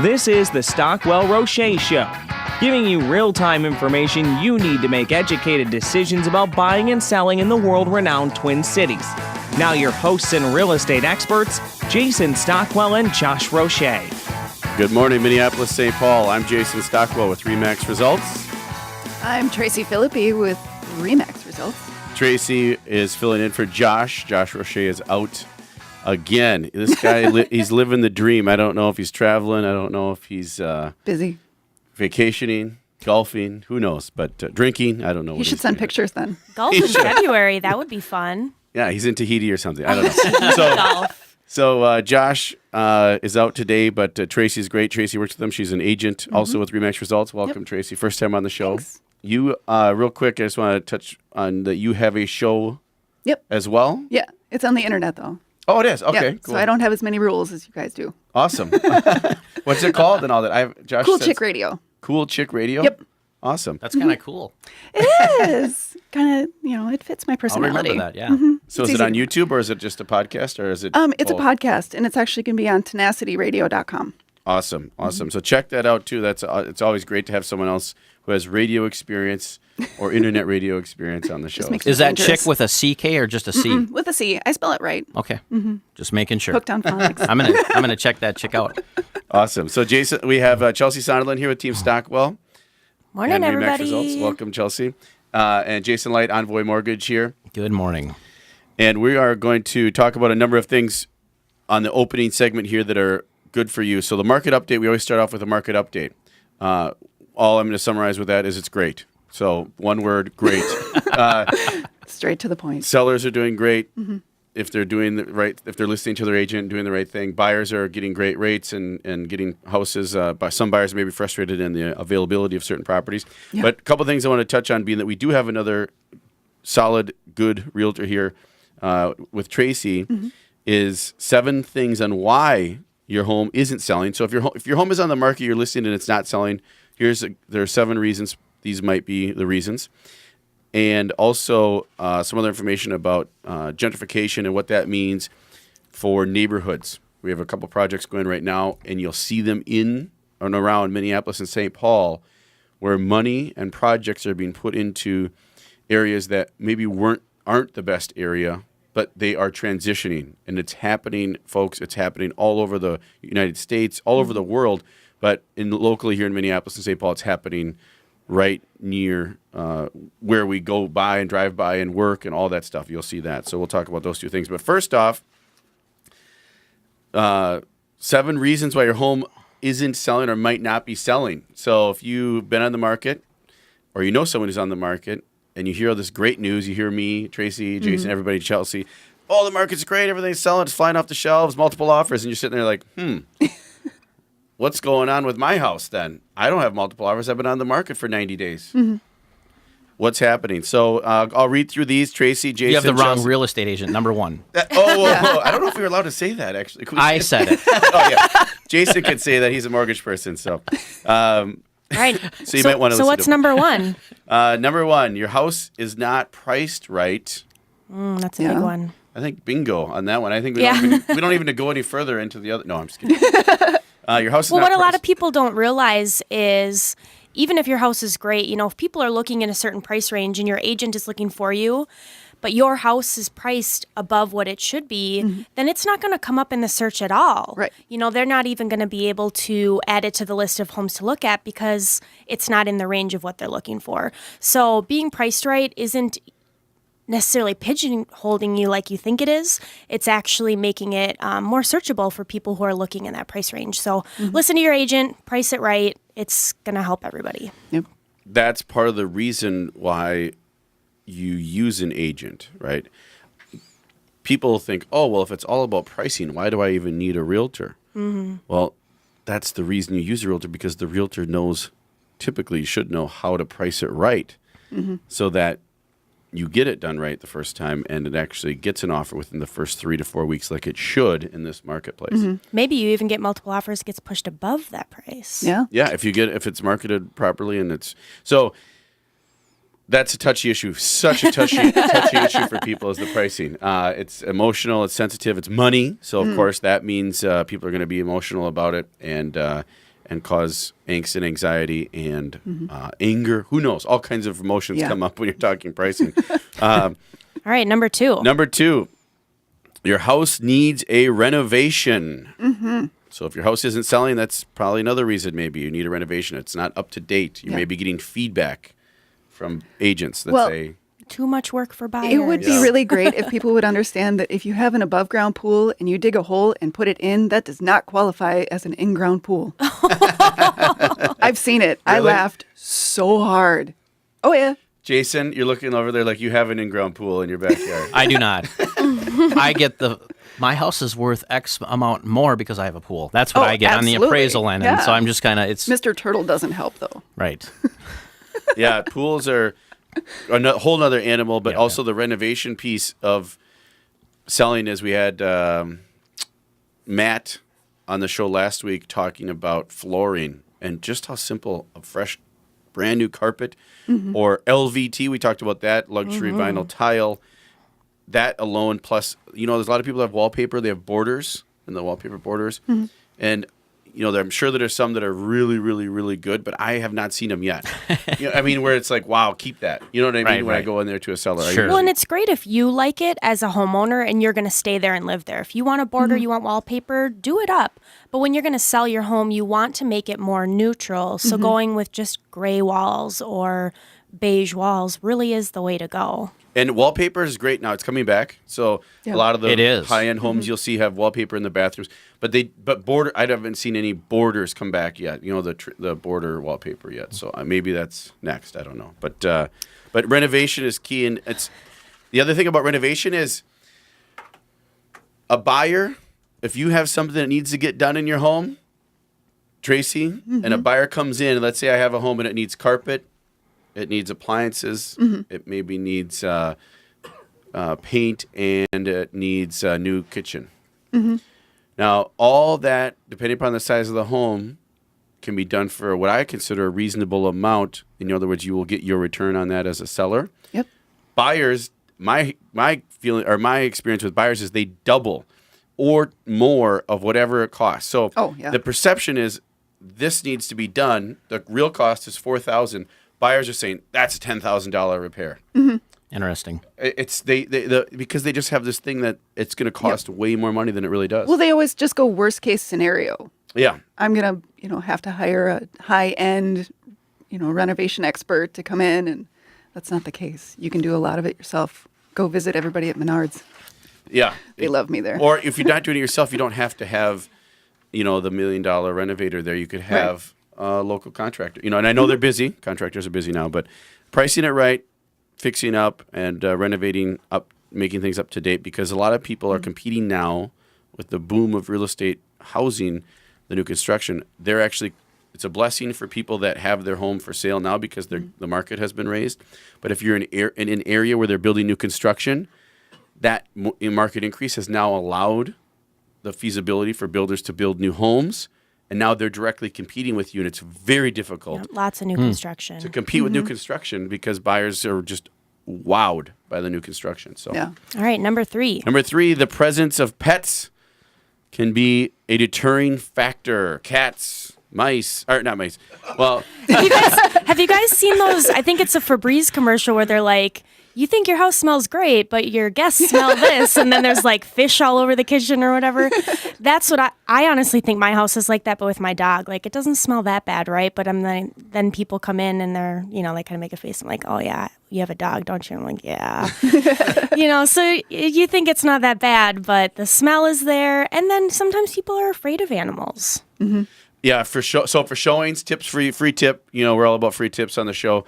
This is the Stockwell Roche Show, giving you real-time information you need to make educated decisions about buying and selling in the world-renowned Twin Cities. Now your hosts and real estate experts, Jason Stockwell and Josh Roche. Good morning, Minneapolis, St. Paul. I'm Jason Stockwell with RE/MAX Results. I'm Tracy Philippi with RE/MAX Results. Tracy is filling in for Josh. Josh Roche is out again. This guy, he's living the dream. I don't know if he's traveling. I don't know if he's busy, vacationing, golfing. Who knows? But drinking, I don't know. You should send pictures then. Golf in February. That would be fun. Yeah, he's in Tahiti or something. I don't know. So Josh is out today, but Tracy's great. Tracy works with them. She's an agent also with RE/MAX Results. Welcome, Tracy. First time on the show. Thanks. You, real quick, I just want to touch on that you have a show as well? Yeah, it's on the internet though. Oh, it is? Okay, yeah, cool. So I don't have as many rules as you guys do. Awesome. What's it called and all that? Josh Cool says, Chick Radio. Cool Chick Radio? Yep. Awesome. That's kind of cool. It is. Kind of, it fits my I'll personality. remember that, yeah. So is it on YouTube or is it just a podcast or is it? It's a podcast and it's actually going to be on tenacityradio.com. Awesome. So check that out too. It's always great to have someone else who has radio experience or internet radio experience on the show. makes Is that dangerous. chick with a CK or just a C? With a C. I spell it right. Okay. Just making sure. Hooked on phonics. I'm gonna check that chick out. Awesome. So Jason, we have Chelsea Sonderland here with Team Stockwell. Morning, and RE/MAX everybody. Results. Welcome, Chelsea. And Jason Light, Envoy Mortgage here. Good morning. And we are going to talk about a number of things on the opening segment here that are good for you. So the market update, we always start off with a market update. All I'm going to summarize with that is it's great. So one word, great. Straight to the point. Sellers are doing great. If they're doing the right, if they're listening to their agent, doing the right thing. Buyers are getting great rates and getting houses. Some buyers may be frustrated in the availability of certain properties. Yeah. But a couple things I want to touch on, being that we do have another solid, good realtor here with Tracy, is 7 things on why your home isn't selling. So if your home is on the market, you're listing and it's not selling, there are 7 reasons. These might be the reasons. And also some other information about gentrification and what that means for neighborhoods. We have a couple projects going right now, and you'll see them in and around Minneapolis and St. Paul, where money and projects are being put into areas that maybe aren't the best area, but they are transitioning. And it's happening, folks. It's happening all over the United States, all over the world. But locally here in Minneapolis and St. Paul, it's happening right near where we go by and drive by and work and all that stuff. You'll see that. So we'll talk about those 2 things. But first off, 7 reasons why your home isn't selling or might not be selling. So if you've been on the market or you know someone who's on the market and you hear all this great news, you hear me, Tracy, Jason, everybody, Chelsea, oh, the market's great, everything's selling, it's flying off the shelves, multiple offers, and you're sitting there like, what's going on with my house then? I don't have multiple offers. I've been on the market for 90 days. What's happening? So I'll read through these. Tracy, Jason, You have the wrong Chelsea. real estate agent, number 1. I don't know if we were allowed to say that, actually. I said it. Oh, yeah. Jason could say that. He's a mortgage person. So, Right. So you might want to listen what's to number 1? Number 1, your house is not priced right. That's a big one. I think bingo on that one. I think we don't even go any further into the other. No, I'm just kidding. Your house is not Well, what a lot priced. of people don't realize is even if your house is great, if people are looking in a certain price range and your agent is looking for you, but your house is priced above what it should be, then it's not going to come up in the search at all. Right. They're not even going to be able to add it to the list of homes to look at because it's not in the range of what they're looking for. So being priced right isn't necessarily pigeonholing you like you think it is. It's actually making it more searchable for people who are looking in that price range. So listen to your agent, price it right. It's going to help everybody. Yep. That's part of the reason why you use an agent, right? People think, oh, well, if it's all about pricing, why do I even need a realtor? Well, that's the reason you use a realtor, because the realtor typically should know how to price it right so that you get it done right the first time and it actually gets an offer within the first 3 to 4 weeks like it should in this marketplace. Maybe you even get multiple offers, gets pushed above that price. Yeah. Yeah, if it's marketed properly and it's so that's a touchy issue. Such a touchy issue for people is the pricing. It's emotional, it's sensitive, it's money. So of course that means people are going to be emotional about it, and and cause angst and anxiety and anger. Who knows? All kinds of emotions come up when you're talking pricing. All right, number 2. Number 2, your house needs a renovation. So if your house isn't selling, that's probably another reason maybe you need a renovation. It's not up to date. You may be getting feedback from agents that say... Too much work for buyers. It would be really great if people would understand that if you have an above ground pool and you dig a hole and put it in, that does not qualify as an in ground pool. I've seen it. I laughed so hard. Oh, yeah. Jason, you're looking over there like you have an in-ground pool in your backyard. I do not. I get my house is worth X amount more because I have a pool. That's what I get on the appraisal end. And so I'm just kind of, it's... Mr. Turtle doesn't help, though. Right. Yeah, pools are a whole nother animal, but also the renovation piece of selling, as we had Matt on the show last week talking about flooring and just how simple a fresh, brand new carpet or LVT, we talked about that, luxury vinyl tile, that alone, plus, there's a lot of people that have wallpaper, they have borders, and the wallpaper borders, and I'm sure that there's some that are really, really, really good, but I have not seen them yet. Where it's like, wow, keep that. You know what I mean? When I go in there to a seller. Sure. Well, and it's great if you like it as a homeowner and you're going to stay there and live there. If you want a border, you want wallpaper, do it up. But when you're going to sell your home, you want to make it more neutral. So going with just gray walls or beige walls really is the way to go. And wallpaper is great now. It's coming back. So a lot of the high-end homes you'll see have wallpaper in the bathrooms. But border, I haven't seen any borders come back yet. The border wallpaper yet. So maybe that's next. I don't know. But renovation is key. And it's the other thing about renovation is a buyer. If you have something that needs to get done in your home, Tracy, and a buyer comes in, and let's say I have a home and it needs carpet. It needs appliances. It maybe needs paint, and it needs a new kitchen. Now, all that, depending upon the size of the home, can be done for what I consider a reasonable amount. In other words, you will get your return on that as a seller. Yep. Buyers, my feeling or my experience with buyers is they double or more of whatever it costs. So the perception is this needs to be done. The real cost is $4,000. Buyers are saying that's a $10,000 repair. Interesting. It's because they just have this thing that it's going to cost way more money than it really does. Well, they always just go worst case scenario. Yeah. I'm going to, have to hire a high end, renovation expert to come in, and that's not the case. You can do a lot of it yourself. Go visit everybody at Menards. Yeah. They love me there. Or if you're not doing it yourself, you don't have to have, the $1 million renovator there. You could have a local contractor. And I know they're busy. Contractors are busy now, but pricing it right, fixing up, and renovating up, making things up to date, because a lot of people are competing now with the boom of real estate housing, the new construction. It's a blessing for people that have their home for sale now because the market has been raised. But if you're in an area where they're building new construction, that market increase has now allowed the feasibility for builders to build new homes, and now they're directly competing with you, and it's very difficult. Lots of new construction. To compete with new construction because buyers are just wowed by the new construction. So, Yeah. All right, number 3. Number 3, the presence of pets can be a deterring factor. Cats, mice, or not mice. Well, Have you guys seen those? I think it's a Febreze commercial where they're like, you think your house smells great, but your guests smell this, and then there's like fish all over the kitchen or whatever. That's what I honestly think my house is like that, but with my dog. Like, it doesn't smell that bad, right? But then people come in and they're, they kind of make a face. I'm like, oh yeah, you have a dog, don't you? I'm like, yeah. So you think it's not that bad, but the smell is there. And then sometimes people are afraid of animals. yeah, for so for showings, tips, free tip. We're all about free tips on the show.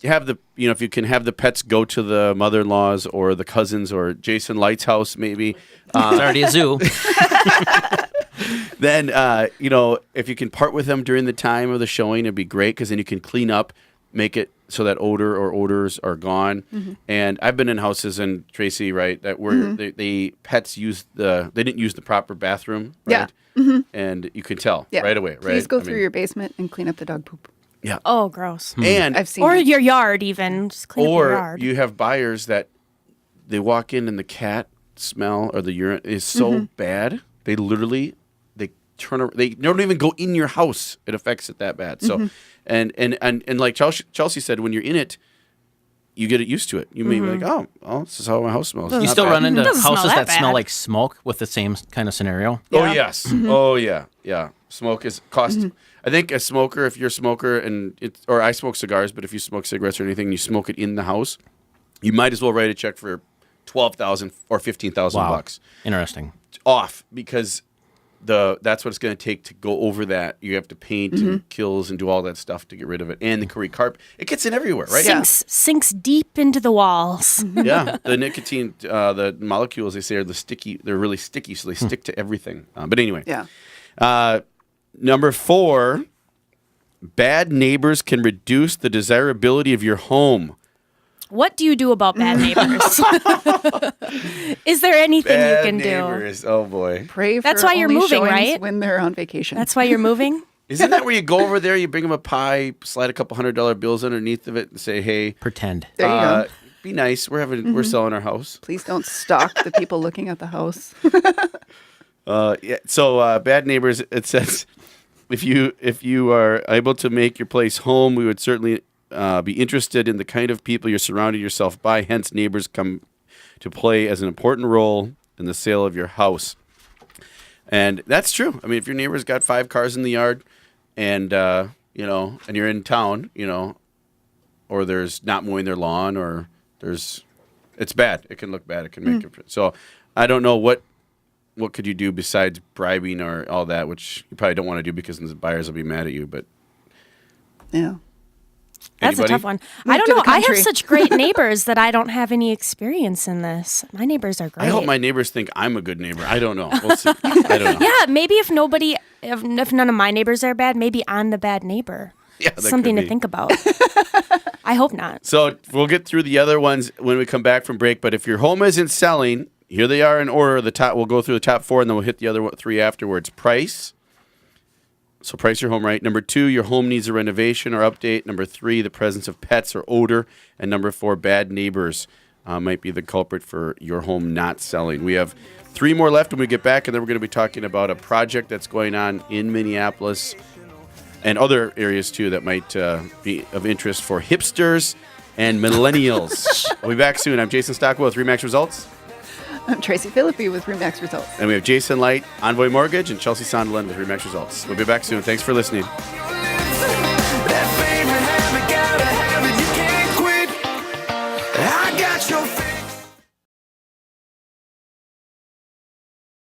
Have if you can have the pets go to the mother-in-laws or the cousins or Jason Light's house, maybe. It's already a zoo. Then, if you can part with them during the time of the showing, it'd be great because then you can clean up, make it so that odor or odors are gone. And I've been in houses, and Tracy, right, that where the pets they didn't use the proper bathroom, right? Yeah. And you can tell Yeah. right away, right? Please go through your basement and clean up the dog poop. Yeah. Oh, gross. And I've seen Or it. your yard even. Just clean up your or yard. you have buyers that they walk in and the cat smell or the urine is so bad, they literally they don't even go in your house. It affects it that bad. So, and like Chelsea said, when you're in it, you get used to it. You may be like, oh, this is how my house smells. You still run into houses that smell like smoke with the same kind of scenario? Yeah. Oh, yes. Oh, yeah. Yeah. Smoke is cost. I think a smoker, if you're a smoker, or I smoke cigars, but if you smoke cigarettes or anything, you smoke it in the house, you might as well write a check for $12,000 or $15,000 bucks. Interesting. Off, because that's what it's going to take to go over that. You have to paint and kills and do all that stuff to get rid of it. And the curry carpet, it gets in everywhere, right? Sinks deep into the walls. Yeah, the nicotine, the molecules, they say, are they're really sticky, so they stick to everything. But anyway. Yeah. Number 4, bad neighbors can reduce the desirability of your home. What do you do about bad neighbors? Is there anything you can neighbors. Oh, boy. Pray for That's why you're only moving, showings right? when they're on vacation. That's why you're moving? Isn't that where you go over there, you bring them a pie, slide a couple $100 bills underneath of it, and say, hey, Pretend. There you go. Be nice. We're selling our house. Please don't stalk the people looking at the house. Yeah. So bad neighbors, it says, if you are able to make your place home, we would certainly be interested in the kind of people you're surrounding yourself by. Hence, neighbors come to play as an important role in the sale of your house. And that's true. I mean, if your neighbor's got 5 cars in the yard, and and you're in town, or there's not mowing their lawn, or it's bad. It can look bad. It can make it. So I don't know what could you do besides bribing or all that, which you probably don't want to do because the buyers will be mad at you. But Yeah. That's a tough one. I don't know. I have such great neighbors that I don't have any experience in this. My neighbors are great. I hope my neighbors think I'm a good neighbor. I don't know. We'll see. I don't know. Yeah, maybe if none of my neighbors are bad, maybe I'm the bad neighbor. Yeah, that Something could to be. think about. I hope not. So we'll get through the other ones when we come back from break. But if your home isn't selling, here they are in order. We'll go through the top 4, and then we'll hit the other 3 afterwards. Price. So price your home right. Number 2, your home needs a renovation or update. Number 3, the presence of pets or odor. And number 4, bad neighbors might be the culprit for your home not selling. We have 3 more left when we get back, and then we're going to be talking about a project that's going on in Minneapolis and other areas, too, that might be of interest for hipsters and millennials. We'll be back soon. I'm Jason Stockwell with RE/MAX Results. I'm Tracy Philippi with RE/MAX Results. And we have Jason Light, Envoy Mortgage, and Chelsea Sonderland with RE/MAX Results. We'll be back soon. Thanks for listening.